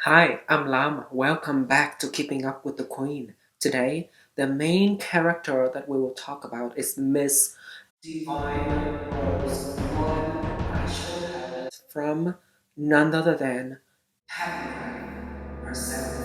Hi, I'm Lam. Welcome back to Keeping Up with the Queen. Today, the main character that we will talk about is Miss Divine Rose 1 eyeshadow palette from none other than Patmcgrath herself.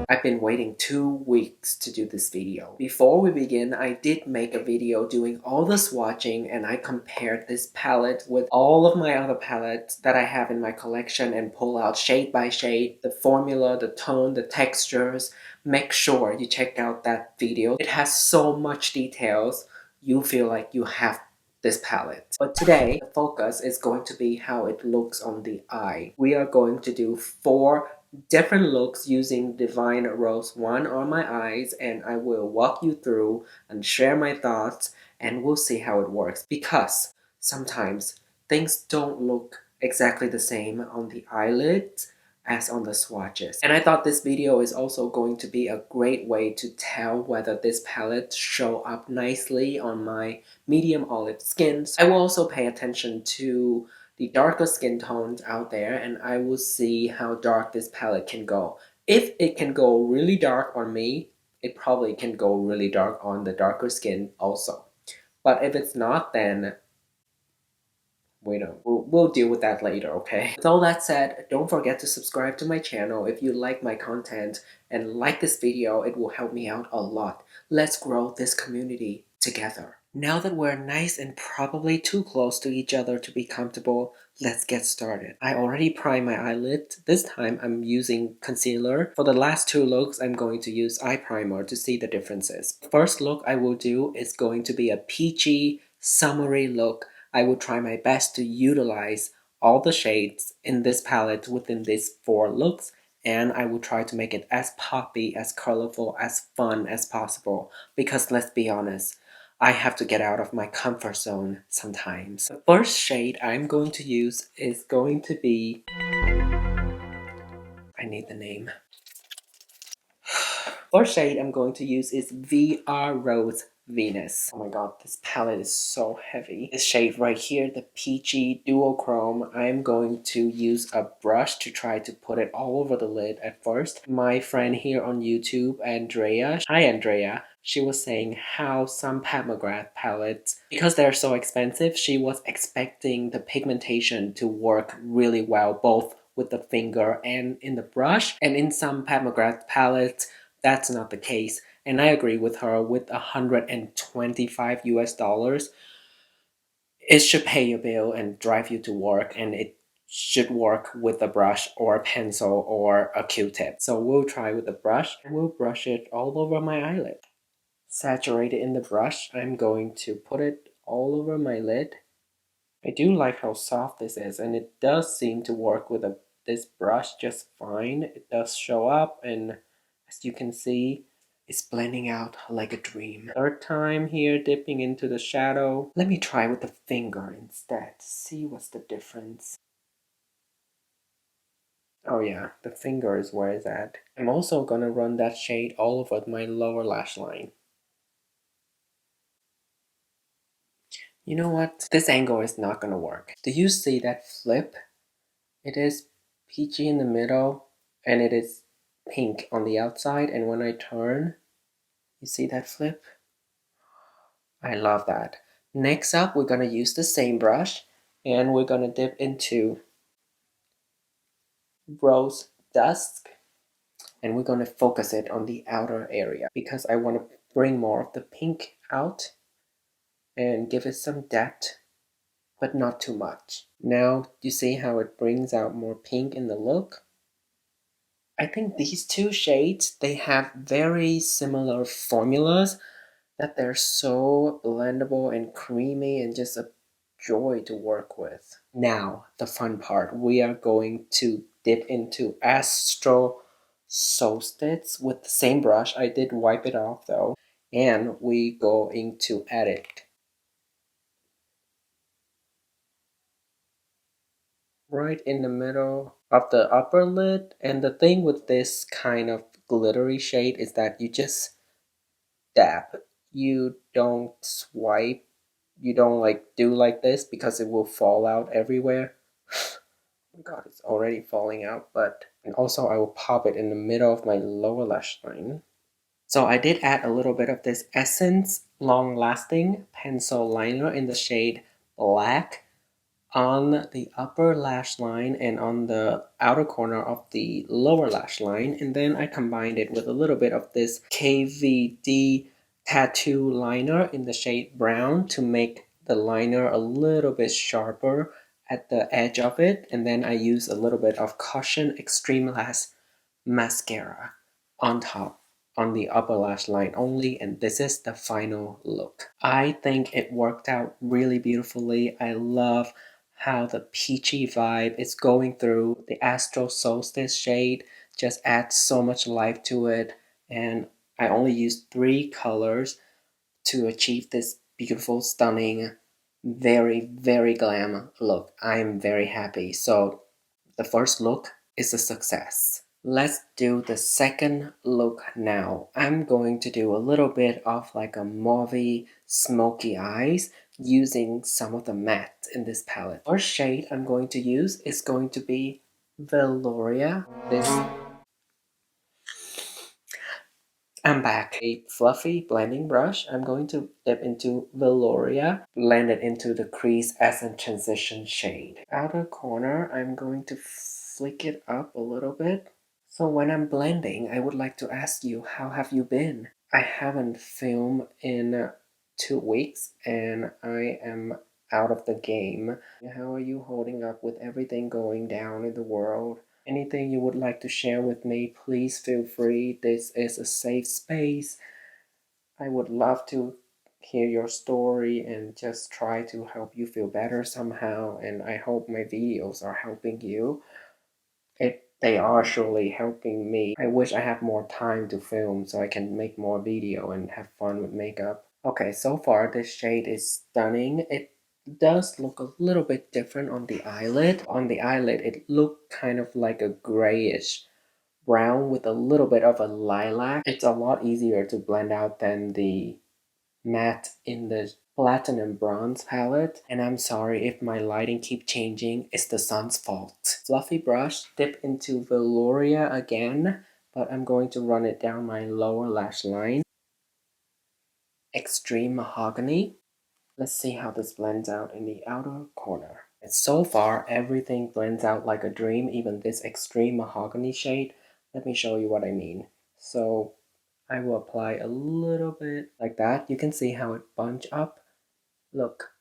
I've been waiting 2 weeks to do this video. Before we begin, I did make a video doing all the swatching and I compared this palette with all of my other palettes that I have in my collection and pull out shade by shade, the formula, the tone, the textures. Make sure you check out that video. It has so much details, you feel like you have this palette. But today, the focus is going to be how it looks on the eye. We are going to do 4 different looks using Divine Rose 1 on my eyes, and I will walk you through and share my thoughts, and we'll see how it works, because sometimes things don't look exactly the same on the eyelids as on the swatches. And I thought this video is also going to be a great way to tell whether this palette show up nicely on my medium olive skins. I will also pay attention to the darker skin tones out there, and I will see how dark this palette can go. If it can go really dark on me, it probably can go really dark on the darker skin also. But if it's not, then we'll deal with that later, okay? With all that said, don't forget to subscribe to my channel if you like my content, and like this video. It will help me out a lot. Let's grow this community together. Now that we're nice and probably too close to each other to be comfortable, let's get started. I already primed my eyelid. This time I'm using concealer. For the last 2 looks, I'm going to use eye primer to see the differences. The first look I will do is going to be a peachy, summery look. I will try my best to utilize all the shades in this palette within these 4 looks, and I will try to make it as poppy, as colorful, as fun as possible, because let's be honest, I have to get out of my comfort zone sometimes. The first shade I'm going to use is going to be... I need the name. First shade I'm going to use is VR Rose Venus. Oh my god, this palette is so heavy. This shade right here, the peachy duochrome, I'm going to use a brush to try to put it all over the lid at first. My friend here on YouTube, Andrea, hi Andrea, she was saying how some Patmcgrath palettes, because they're so expensive, she was expecting the pigmentation to work really well, both with the finger and in the brush. And in some Patmcgrath palettes, that's not the case, and I agree with her. With $125 US, it should pay your bill and drive you to work, and it should work with a brush or a pencil or a Q-tip. So we'll try with the brush, and we'll brush it all over my eyelid. Saturate it in the brush. I'm going to put it all over my lid. I do like how soft this is, and it does seem to work with this brush just fine. It does show up, and as you can see, it's blending out like a dream. Third time here, dipping into the shadow. Let me try with the finger instead, see what's the difference. Oh yeah, the finger is where it's at. I'm also gonna run that shade all over my lower lash line. You know what? This angle is not gonna work. Do you see that flip? It is peachy in the middle, and it is pink on the outside, and when I turn, you see that flip? I love that. Next up, we're gonna use the same brush, and we're gonna dip into Rose Dusk, and we're gonna focus it on the outer area, because I want to bring more of the pink out and give it some depth, but not too much. Now, you see how it brings out more pink in the look? I think these 2 shades, they have very similar formulas, that they're so blendable and creamy and just a joy to work with. Now, the fun part. We are going to dip into Astro Solstice with the same brush. I did wipe it off though. And we going to add it right in the middle of the upper lid. And the thing with this kind of glittery shade is that you just dab. You don't swipe. You don't like do like this, because it will fall out everywhere. Oh my god, it's already falling out, but And also I will pop it in the middle of my lower lash line. So I did add a little bit of this Essence Long Lasting Pencil Liner in the shade Black on the upper lash line and on the outer corner of the lower lash line. And then I combined it with a little bit of this KVD Tattoo Liner in the shade Brown to make the liner a little bit sharper at the edge of it. And then I use a little bit of Caution Extreme Lash Mascara on top on the upper lash line only, and this is the final look. I think it worked out really beautifully. I love how the peachy vibe is going through. The Astral Solstice shade just adds so much life to it, and I only used 3 colors to achieve this beautiful, stunning, very glam look. I am very happy. So the first look is a success. Let's do the second look now. I'm going to do a little bit of like a mauve smoky eyes using some of the matte in this palette. First shade I'm going to use is going to be Veloria. I'm back. A fluffy blending brush. I'm going to dip into Veloria, blend it into the crease Essence Transition shade. Outer corner, I'm going to flick it up a little bit. So when I'm blending, I would like to ask you, how have you been? I haven't filmed in 2 weeks and I am out of the game. How are you holding up with everything going down in the world? Anything you would like to share with me, please feel free. This is a safe space. I would love to hear your story and just try to help you feel better somehow. And I hope my videos are helping you. They are surely helping me. I wish I had more time to film so I can make more video and have fun with makeup. Okay, so far this shade is stunning. It does look a little bit different on the eyelid. On the eyelid, it looked kind of like a grayish brown with a little bit of a lilac. It's a lot easier to blend out than the matte in the platinum bronze palette, and I'm sorry if my lighting keep changing. It's the sun's fault. Fluffy brush, dip into Veloria again, but I'm going to run it down my lower lash line. Extreme Mahogany. Let's see how this blends out in the outer corner. And so far, everything blends out like a dream, even this Extreme Mahogany shade. Let me show you what I mean. So I will apply a little bit like that. You can see how it bunch up. Look,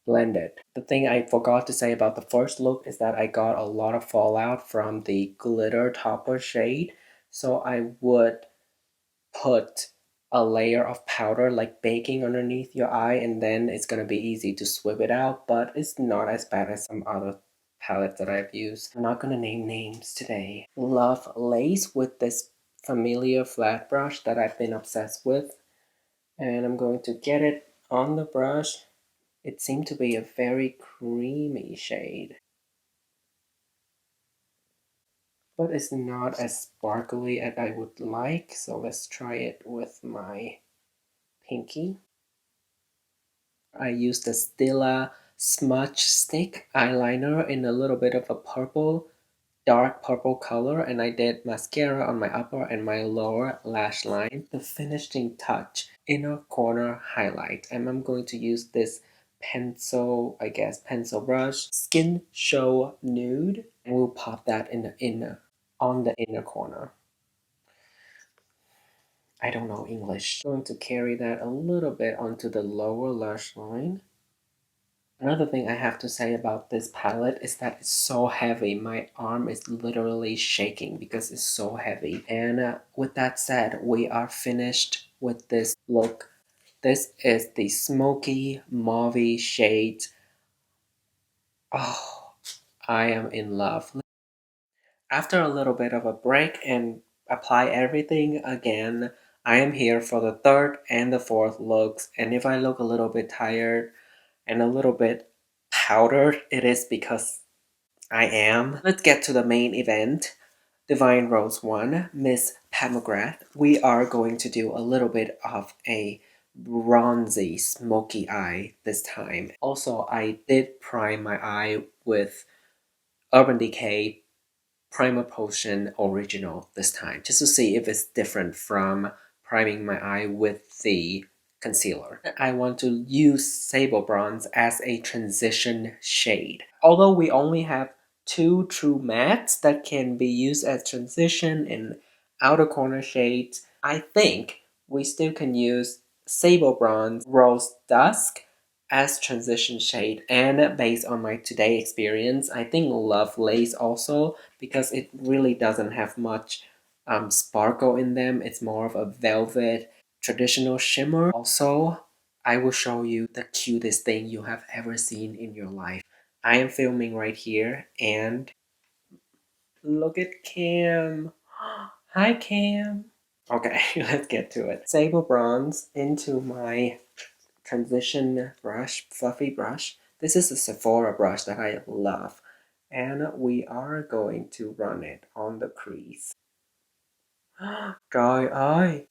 blended. The thing I forgot to say about the first look is that I got a lot of fallout from the glitter topper shade. So I would put a layer of powder like baking underneath your eye, and then it's gonna be easy to sweep it out, but it's not as bad as some other palettes that I've used. I'm not gonna name names today. Love Lace with this familiar flat brush that I've been obsessed with, and I'm going to get it on the brush. It seemed to be a very creamy shade, but it's not as sparkly as I would like, so let's try it with my pinky. I used the Stila Smudge Stick eyeliner in a little bit of a purple, dark purple color, and I did mascara on my upper and my lower lash line. The finishing touch, inner corner highlight, and I'm going to use this pencil, I guess, pencil brush, Skin Show Nude, and we'll pop that in the inner, on the inner corner. I don't know English. I'm going to carry that a little bit onto the lower lash line. Another thing I have to say about this palette is that it's so heavy. My arm is literally shaking because it's so heavy. And with that said, we are finished with this look. This is the smoky mauve shade. Oh, I am in love. After a little bit of a break and apply everything again, I am here for the third and the fourth looks. And if I look a little bit tired and a little bit powdered, it is because I am. Let's get to the main event. Divine Rose 1, Miss Patmcgrath. We are going to do a little bit of a bronzy, smoky eye this time. Also, I did prime my eye with Urban Decay Primer Potion Original this time, just to see if it's different from priming my eye with the concealer. I want to use Sable Bronze as a transition shade. Although we only have two true mattes that can be used as transition in outer corner shades, I think we still can use Sable Bronze Rose Dusk as transition shade. And based on my today experience, I think Lovelace also, because it really doesn't have much sparkle in them. It's more of a velvet traditional shimmer. Also, I will show you the cutest thing you have ever seen in your life. I am filming right here and look at Cam. Hi Cam. Okay, let's get to it. Sable Bronze into my transition brush, fluffy brush. This is a Sephora brush that I love. And we are going to run it on the crease. Trời ơi!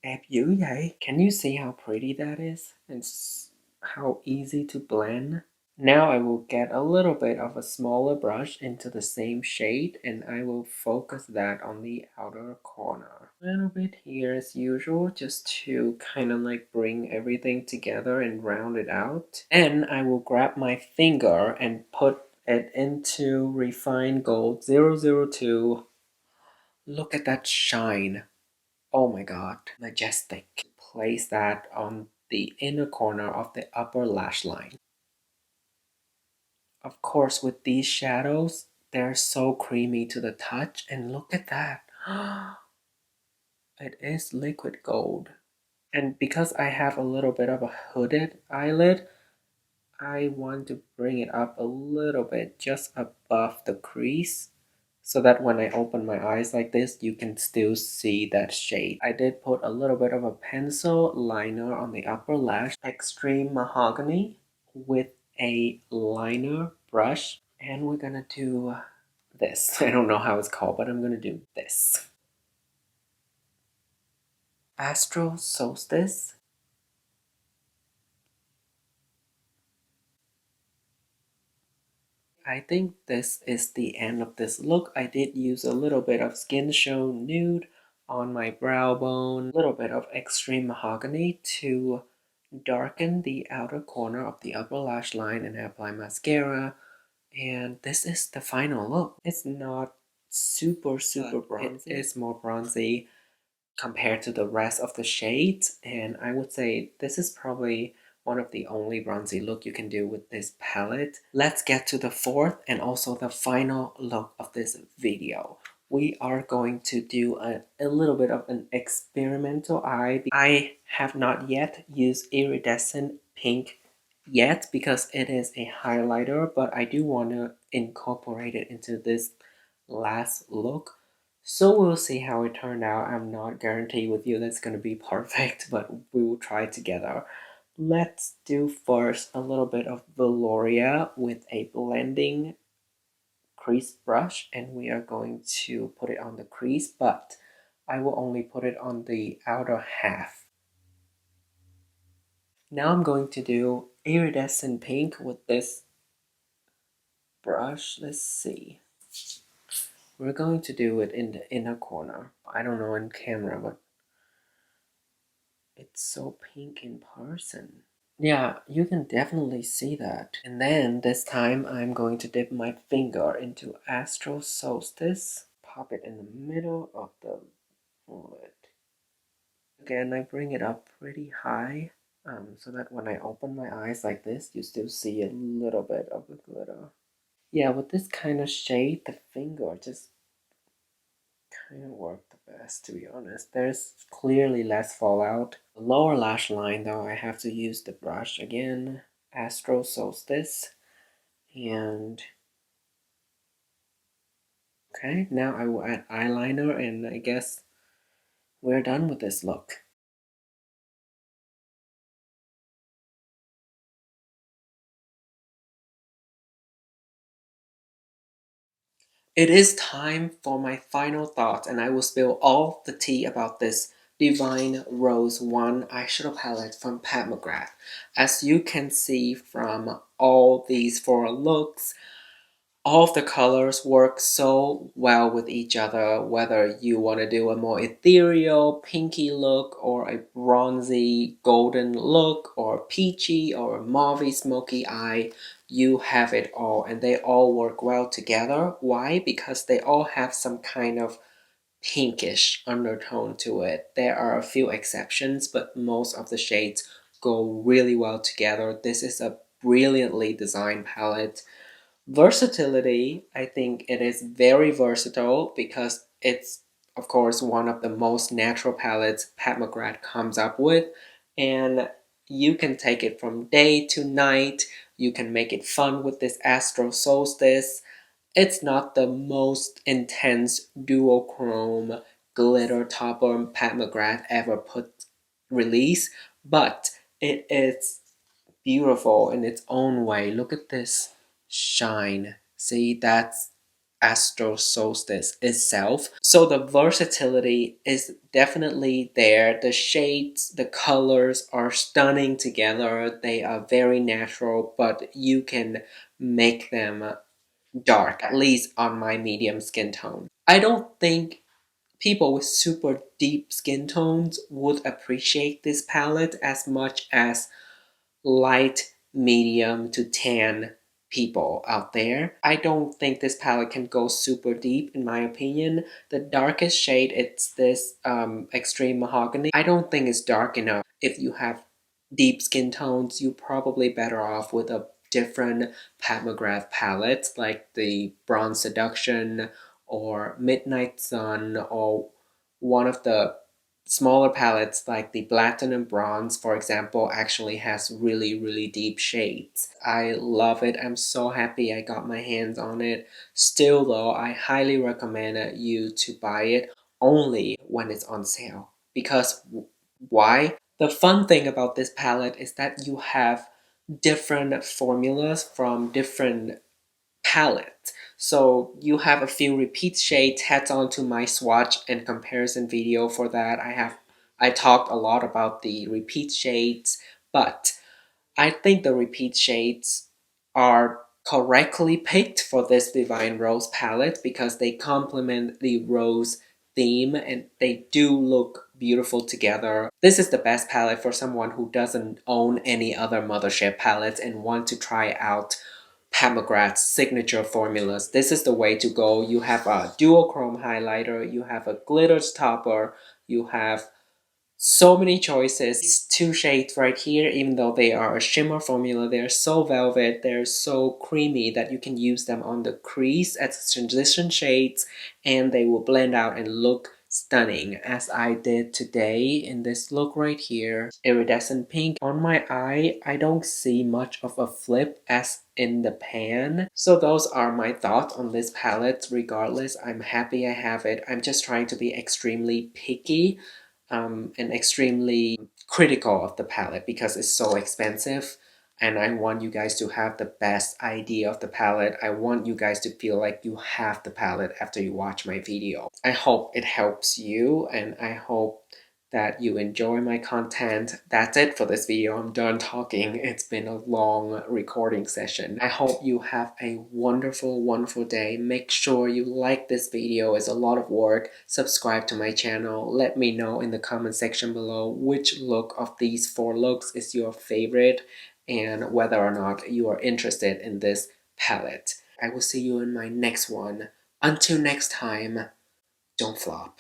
Đẹp dữ vậy! Can you see how pretty that is? And how easy to blend? Now I will get a little bit of a smaller brush into the same shade and I will focus that on the outer corner. A little bit here as usual, just to kind of like bring everything together and round it out. And I will grab my finger and put it into Refined Gold 002. Look at that shine. Oh my god, majestic. Place that on the inner corner of the upper lash line. Of course, with these shadows, they're so creamy to the touch, and look at that. It is liquid gold. And because I have a little bit of a hooded eyelid, I want to bring it up a little bit just above the crease so that when I open my eyes like this, you can still see that shade. I did put a little bit of a pencil liner on the upper lash, Extreme Mahogany, with a liner brush. And we're gonna do this. I don't know how it's called, but I'm gonna do this. Astral Solstice. I think this is the end of this look. I did use a little bit of Skintone Nude on my brow bone, a little bit of Extreme Mahogany to darken the outer corner of the upper lash line and apply mascara. And this is the final look. It's not super bronzy. It is more bronzy compared to the rest of the shades, and I would say this is probably one of the only bronzy look you can do with this palette. Let's get to the fourth and also the final look of this video. We are going to do a little bit of an experimental eye. I have not yet used iridescent pink yet because it is a highlighter, but I do want to incorporate it into this last look. So we'll see how it turned out. I'm not guaranteed with you that's going to be perfect, but we will try together. Let's do first a little bit of Veloria with a blending crease brush, and we are going to put it on the crease, but I will only put it on the outer half. Now I'm going to do iridescent pink with this brush. Let's see. We're going to do it in the inner corner. I don't know in camera, but it's so pink in person. Yeah, you can definitely see that. And then this time I'm going to dip my finger into Astral Solstice. Pop it in the middle of the lid. Again, I bring it up pretty high so that when I open my eyes like this, you still see a little bit of the glitter. Yeah, with this kind of shade, the finger just kind of worked the best, to be honest. There's clearly less fallout. The lower lash line, though, I have to use the brush again, Astral Solstice. And okay, now I will add eyeliner, and I guess we're done with this look. It is time for my final thoughts, and I will spill all the tea about this Divine Rose 1 eyeshadow palette from Pat McGrath. As you can see from all these four looks, All of the colors work so well with each other, whether you want to do a more ethereal pinky look or a bronzy golden look or peachy or mauvey smoky eye, you have it all and they all work well together. Why? Because they all have some kind of pinkish undertone to it. There are a few exceptions, but most of the shades go really well together. This is a brilliantly designed palette. Versatility, I think it is very versatile because it's, of course, one of the most natural palettes Pat McGrath comes up with. And you can take it from day to night. You can make it fun with this Astro Solstice. It's not the most intense duochrome glitter topper Pat McGrath ever put release, but it is beautiful in its own way. Look at this shine. See, that's Astro Solstice itself. So the versatility is definitely there. The shades, the colors are stunning together. They are very natural, but you can make them dark, at least on my medium skin tone. I don't think people with super deep skin tones would appreciate this palette as much as light, medium to tan people out there. I don't think this palette can go super deep in my opinion. The darkest shade, it's this extreme mahogany. I don't think it's dark enough. If you have deep skin tones, you're probably better off with a different Pat McGrath palette like the Bronze Seduction or Midnight Sun or one of the smaller palettes like the Platinum Bronze, for example, actually has really deep shades. I love it. I'm so happy I got my hands on it. Still though, I highly recommend you to buy it only when it's on sale. Because why? The fun thing about this palette is that you have different formulas from different palette. So you have a few repeat shades. Head on to my swatch and comparison video for that. I talked a lot about the repeat shades, but I think the repeat shades are correctly picked for this Divine Rose palette because they complement the rose theme and they do look beautiful together. This is the best palette for someone who doesn't own any other Mothership palettes and want to try out Pat McGrath's signature formulas. This is the way to go. You have a duochrome highlighter, you have a glitter topper, you have so many choices. These two shades right here, even though they are a shimmer formula, they're so velvet, they're so creamy that you can use them on the crease as transition shades and they will blend out and look stunning as I did today in this look right here. Iridescent pink. On my eye, I don't see much of a flip as in the pan. So those are my thoughts on this palette. Regardless, I'm happy I have it. I'm just trying to be extremely picky and extremely critical of the palette because it's so expensive and I want you guys to have the best idea of the palette. I want you guys to feel like you have the palette after you watch my video. I hope it helps you and I hope that you enjoy my content. That's it for this video. I'm done talking. It's been a long recording session. I hope you have a wonderful day. Make sure you like this video. It's a lot of work. Subscribe to my channel. Let me know in the comment section below which look of these 4 looks is your favorite and whether or not you are interested in this palette. I will see you in my next one. Until next time, don't flop.